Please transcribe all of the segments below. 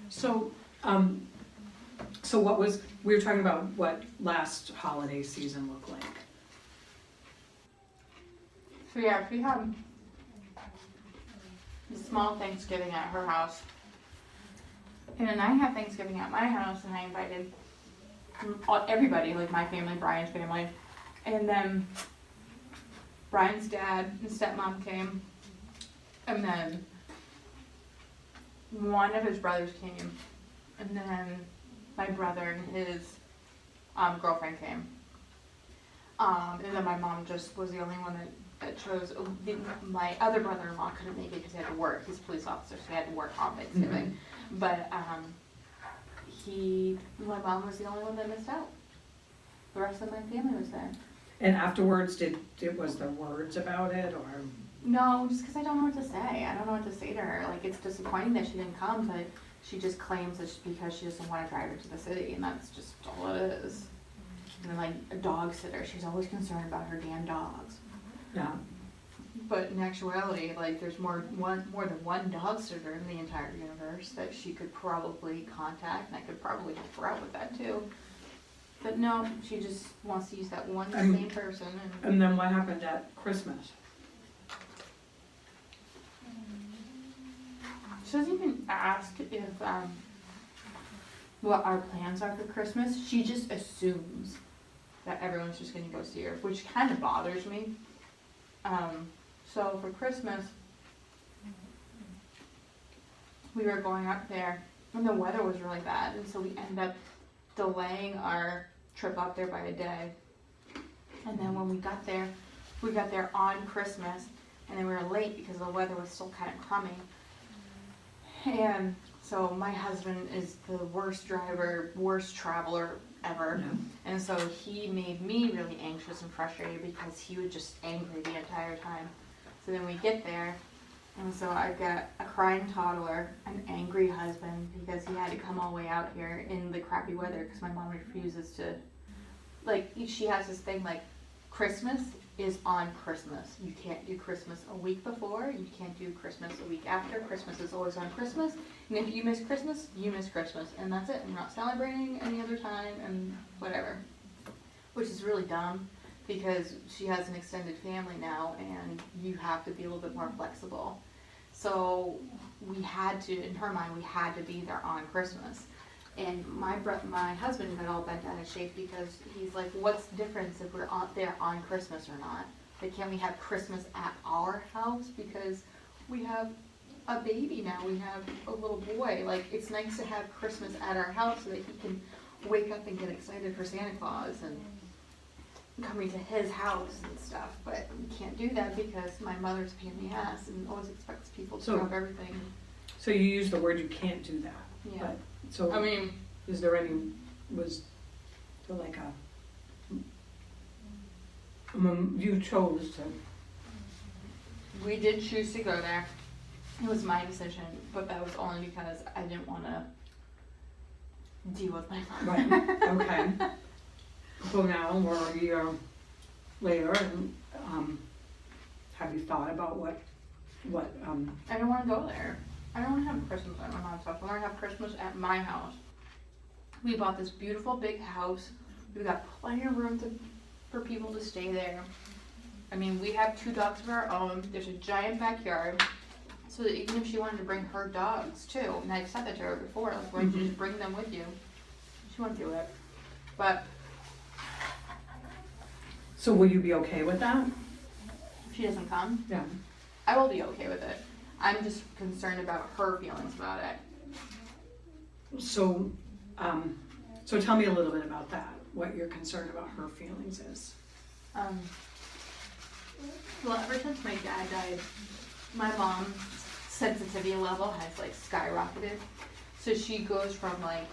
So, so we were talking about what last holiday season looked like. So yeah, we had a small Thanksgiving at her house. And then I had Thanksgiving at my house, and I invited everybody, like my family, Brian's family. And then Brian's dad and stepmom came. And then one of his brothers came. And then my brother and his girlfriend came. And then my mom just was the only one that chose. My other brother-in-law couldn't make it because he had to work. He's a police officer, so he had to work on Thanksgiving. Mm-hmm. But my mom was the only one that missed out. The rest of my family was there. And afterwards, was there words about it, or? No, just because I don't know what to say. I don't know what to say to her. Like, it's disappointing that she didn't come, but she just claims it's because she doesn't want to drive her to the city, and that's just all it is. And then, like, a dog sitter, she's always concerned about her damn dogs. Yeah. But in actuality, like, there's more than one dog sitter in the entire universe that she could probably contact, and I could probably help her out with that too. But no, she just wants to use that one same person. And then what happened at Christmas? She doesn't even ask if what our plans are for Christmas. She just assumes that everyone's just going to go see her, which kind of bothers me. So for Christmas, we were going up there, and the weather was really bad, and so we ended up delaying our trip up there by a day. And then when we got there on Christmas, and then we were late because the weather was still kind of crummy. And so my husband is the worst driver, worst traveler ever. Yeah. And so he made me really anxious and frustrated because he was just angry the entire time. So then we get there, and so I've got a crying toddler, an angry husband because he had to come all the way out here in the crappy weather because my mom refuses to, like, she has this thing like Christmas is on Christmas. You can't do Christmas a week before, you can't do Christmas a week after. Christmas is always on Christmas, and if you miss Christmas, you miss Christmas, and that's it. We're not celebrating any other time and whatever, which is really dumb because she has an extended family now, and you have to be a little bit more flexible. So we had to, in her mind, we had to be there on Christmas. And my husband got all bent out of shape because he's like, what's the difference if we're out there on Christmas or not? Like, can we have Christmas at our house? Because we have a baby now, we have a little boy. Like, it's nice to have Christmas at our house so that he can wake up and get excited for Santa Claus and coming to his house and stuff. But we can't do that because my mother's a pain in the ass and always expects people to drop everything. So you use the word you can't do that. Yeah. But, so I mean, was there like you chose to? We did choose to go there. It was my decision, but that was only because I didn't want to deal with my mom. Right. Okay. So now we're a year later, and have you thought about what? I don't want to go there. I don't want to have Christmas at my mom's house. I want to have Christmas at my house. We bought this beautiful big house. We've got plenty of room for people to stay there. I mean, we have 2 dogs of our own. There's a giant backyard. So that even if she wanted to bring her dogs too, and I've said that to her before, like, why don't you just bring them with you? She won't do it. But. So will you be okay with that? If she doesn't come? Yeah. I will be okay with it. I'm just concerned about her feelings about it. So, so tell me a little bit about that. What your concern about her feelings is. Well, ever since my dad died, my mom's sensitivity level has like skyrocketed. So she goes from like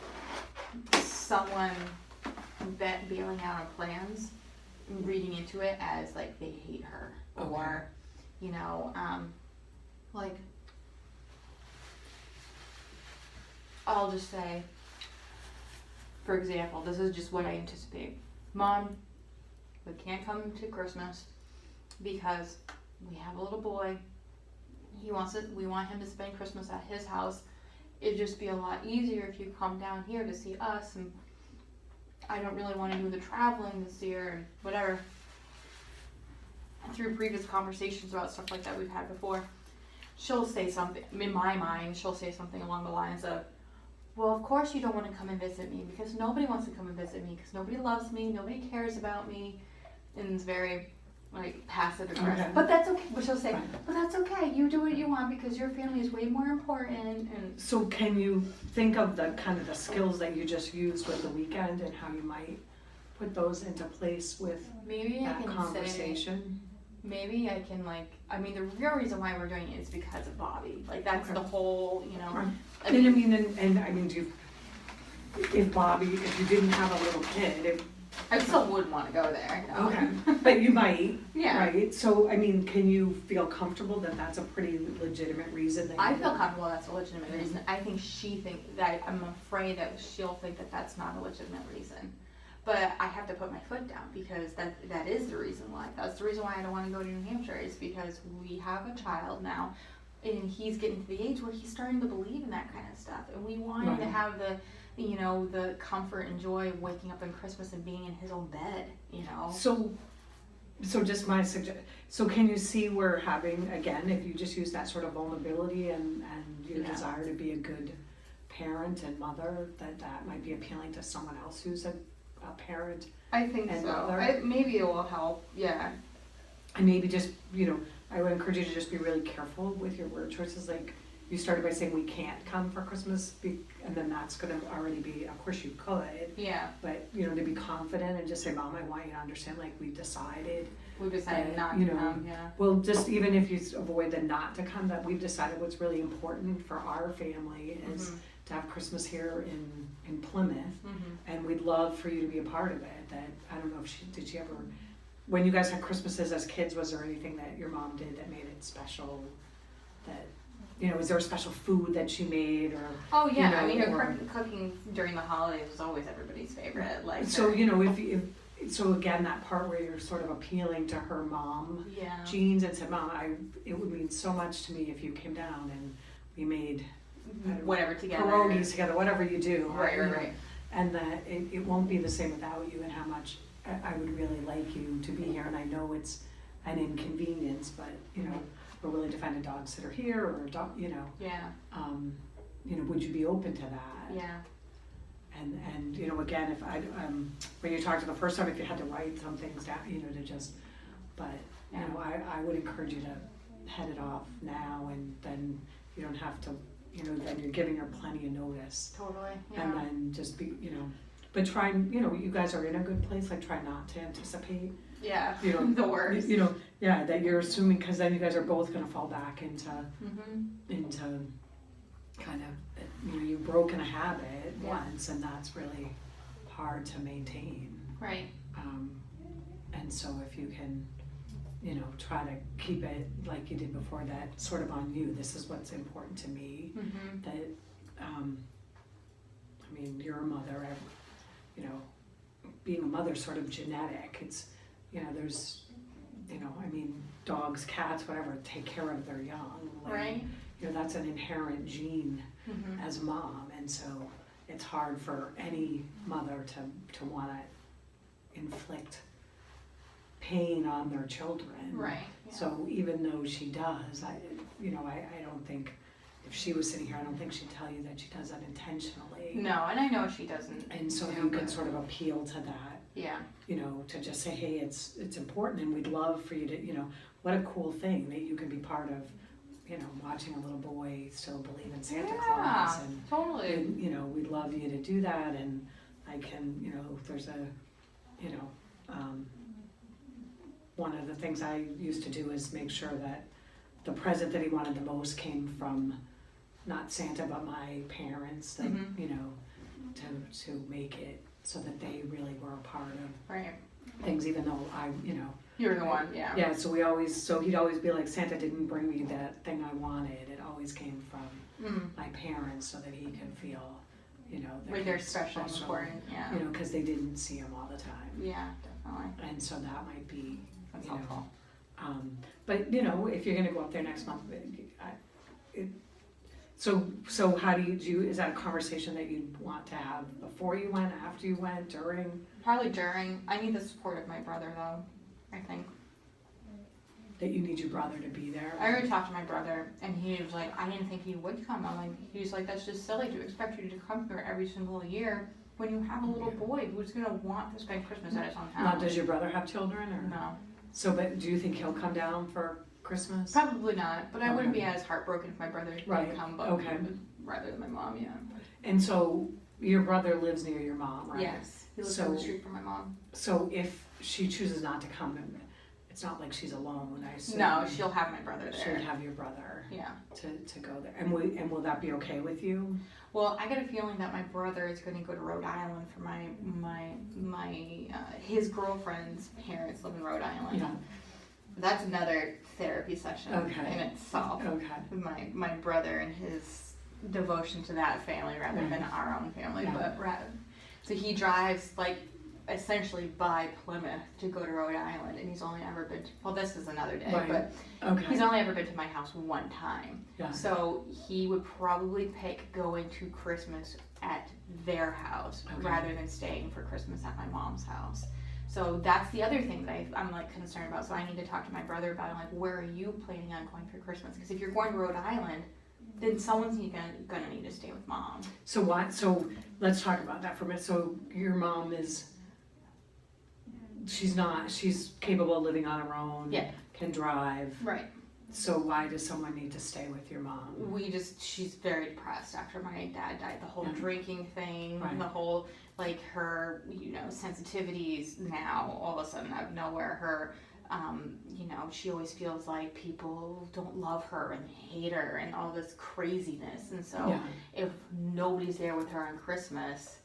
someone bailing out on plans and reading into it as like they hate her, or you know, like, I'll just say, for example, this is just what I anticipate. Mom, we can't come to Christmas because we have a little boy. We want him to spend Christmas at his house, it'd just be a lot easier if you come down here to see us, and I don't really want to do the traveling this year and whatever. And through previous conversations about stuff like that we've had before, she'll say something, in my mind, she'll say something along the lines of, well, of course you don't want to come and visit me because nobody wants to come and visit me because nobody loves me, nobody cares about me, and it's very like passive aggressive. Okay. But that's okay. But she'll say, Fine. but that's okay. You do what you want because your family is way more important. And So can you think of the kind of the skills that you just used with the weekend and how you might put those into place with maybe I that can conversation? maybe I can like, I mean, the real reason why we're doing it is because of Bobby. Like that's Okay. the whole, you know. Right. I And I mean, mean, and I mean, if Bobby, if you didn't have a little kid, I still would want to go there. No. okay, but you might, Yeah. right? So, I mean, can you feel comfortable that that's a pretty legitimate reason that I you feel want- comfortable that's a legitimate reason. I think she thinks that, I'm afraid that she'll think that that's not a legitimate reason. But I have to put my foot down because that is the reason why. That's the reason why I don't want to go to New Hampshire is because we have a child now and he's getting to the age where he's starting to believe in that kind of stuff. And we want him to Right. have the comfort and joy of waking up on Christmas and being in his own bed, you know. So just my so can you see where having, again, if you just use that sort of vulnerability and your Yeah. desire to be a good parent and mother, that might be appealing to someone else who's a parent? I think And so. mother. Maybe it will help. Yeah. And maybe just, I would encourage you to just be really careful with your word choices. Like, you started by saying we can't come for Christmas, and then that's gonna already be, of course you could, Yeah. but, to be confident and just say, Mom, I want you to understand, like, we decided. We decided That, not you to know, come. Yeah. Well, just even if you avoid the not to come, that we've decided what's really important for our family is Mhm. to have Christmas here in Plymouth, Mhm. and we'd love for you to be a part of it. That, I don't know if did she ever, when you guys had Christmases as kids, was there anything that your mom did that made it special? That, was there a special food that she made, or? Oh yeah, I mean, or- cooking during the holidays is always everybody's favorite. Like So, if so again, that part where you're sort of appealing to her mom yeah, genes and said, Mom, it would mean so much to me if you came down and we made I don't know, whatever together. pierogies together, whatever you do. Right. And that it won't be the same without you, and how much I would really like you to be here. And I know it's an inconvenience, but, we're willing to find a dog sitter here or a dog, Yeah, would you be open to that? yeah, And again, if when you talked to the first time, if you had to write some things down, to just, but, Yeah. I would encourage you to head it off now, and then you don't have to, then you're giving her plenty of notice. totally. And Yeah, then just be, but try and, you guys are in a good place, like try not to anticipate, yeah. you know, The worst. That you're assuming, because then you guys are both gonna fall back into Mhm. kind of, you've broken a habit Yeah. once, and that's really hard to maintain. Right. And so if you can, try to keep it like you did before, that sort of on you, this is what's important to me, Mhm. that, you're a mother, being a mother is sort of genetic, it's, there's, dogs, cats, whatever, take care of their young. Like, Right. That's an inherent gene Mhm. as mom, and so it's hard for any mother to wanna inflict pain on their children. Right. Yeah. So even though she does, I don't think, if she was sitting here, I don't think she'd tell you that she does that intentionally. No, and I know she doesn't. And so you can sort of appeal to that, Yeah. to just say, hey, it's important, and we'd love for you to, what a cool thing that you can be part of, watching a little boy still believe in Santa Claus, and Totally. we'd love you to do that, and I can, if there's a, one of the things I used to do is make sure that the present that he wanted the most came from not Santa, but my parents, that, Mhm. to make it so that they really were a part of Right. things, even though You're the one. Yeah. yeah, so he'd always be like, Santa didn't bring me that thing I wanted, it always came from Mm. my parents, so that he could feel, that Like they're he's special and important. Yeah. because they didn't see him all the time. Yeah, definitely. And so that might be, That's you know, helpful. but if you're gonna go up there next month, So how do you, is that a conversation that you'd want to have before you went, after you went, during? Probably during. I need the support of my brother though, I think. That you need your brother to be there? I already talked to my brother, and he was like, I didn't think you would come. I'm like, he was like, that's just silly to expect you to come here every single year when you have a little boy who's gonna want to spend Christmas at his own Now, house. does your brother have children, or? No. So, but do you think he'll come down for Christmas? Probably not, but I wouldn't Okay. be as heartbroken if my brother Right, did come, but okay. rather than my mom, yeah. And so, your brother lives near your mom, right? Yes, he lives down the street from my mom. So if she chooses not to come, it's not like she's alone, I assume? No, she'll have my brother there. She'd have your brother Yeah. to go there. And will that be okay with you? Well, I get a feeling that my brother is going to go to Rhode Island for his girlfriend's parents live in Rhode Island. Yeah. That's another therapy session Okay. in itself. Okay. My brother and his devotion to that family rather Right. than our own family, Yeah. so he drives like essentially by Plymouth to go to Rhode Island, and he's only ever been to, well, this is another day, Right. but Okay. he's only ever been to my house one time. Yeah. So he would probably pick going to Christmas at their house Okay. rather than staying for Christmas at my mom's house. So that's the other thing that I'm like concerned about. So I need to talk to my brother about it. Like, where are you planning on going for Christmas? Because if you're going to Rhode Island, then someone's gonna need to stay with mom. So let's talk about that for a minute. So your mom she's capable of living on her own. Yeah. Can drive. Right. So why does someone need to stay with your mom? She's very depressed after my dad died. The whole Yeah. drinking thing, Right. the whole, like, her, sensitivities now, all of a sudden out of nowhere, her, she always feels like people don't love her and hate her and all this craziness. And so Yeah. if nobody's there with her on Christmas,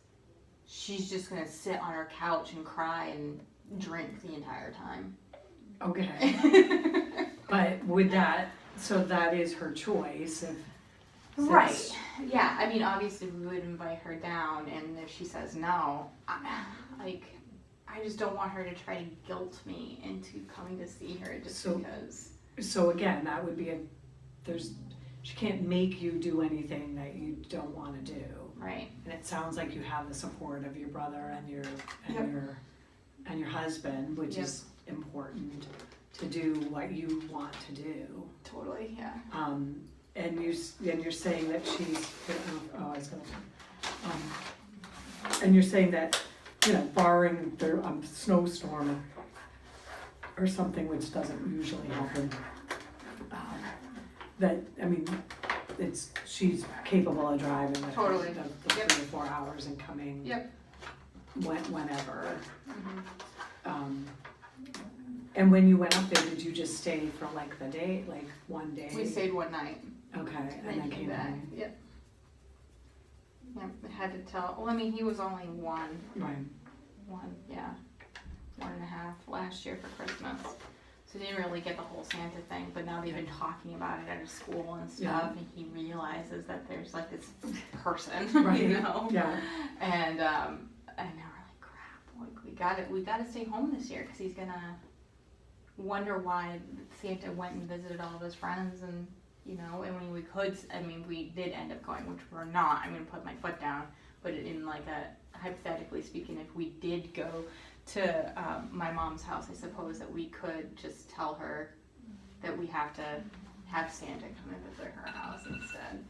she's just gonna sit on her couch and cry and drink the entire time. Okay. But so that is her choice. Right. Yeah. I mean, obviously we would invite her down, and if she says no, I just don't want her to try to guilt me into coming to see her just because. So again, that would be she can't make you do anything that you don't want to do. Right. And it sounds like you have the support of your brother and your husband, which Yep. is important to do what you want to do. Totally. Yeah. And you're saying that and you're saying that, barring the snowstorm or something, which doesn't usually happen, she's capable of driving Totally. the Yep. 3 or 4 hours and coming. Yep. Whenever. Mm-hmm. And when you went up there, did you just stay for like the day, like one day? We stayed one night. Okay, and Then then came came back. home. Yep. Yep. I had to tell. Well, I mean, he was only one. Right. 1.5 last year for Christmas. So he didn't really get the whole Santa thing, but now they've been talking about it at his school and stuff, and he realizes that there's like this person, Right. Yeah. And now we're like, crap, like we gotta stay home this year because he's gonna wonder why Santa went and visited all of his friends, and we did end up going, which we're not. I'm gonna put my foot down, but in like a hypothetically speaking, if we did go to my mom's house, I suppose that we could just tell her that we have to have Santa come and visit her house instead.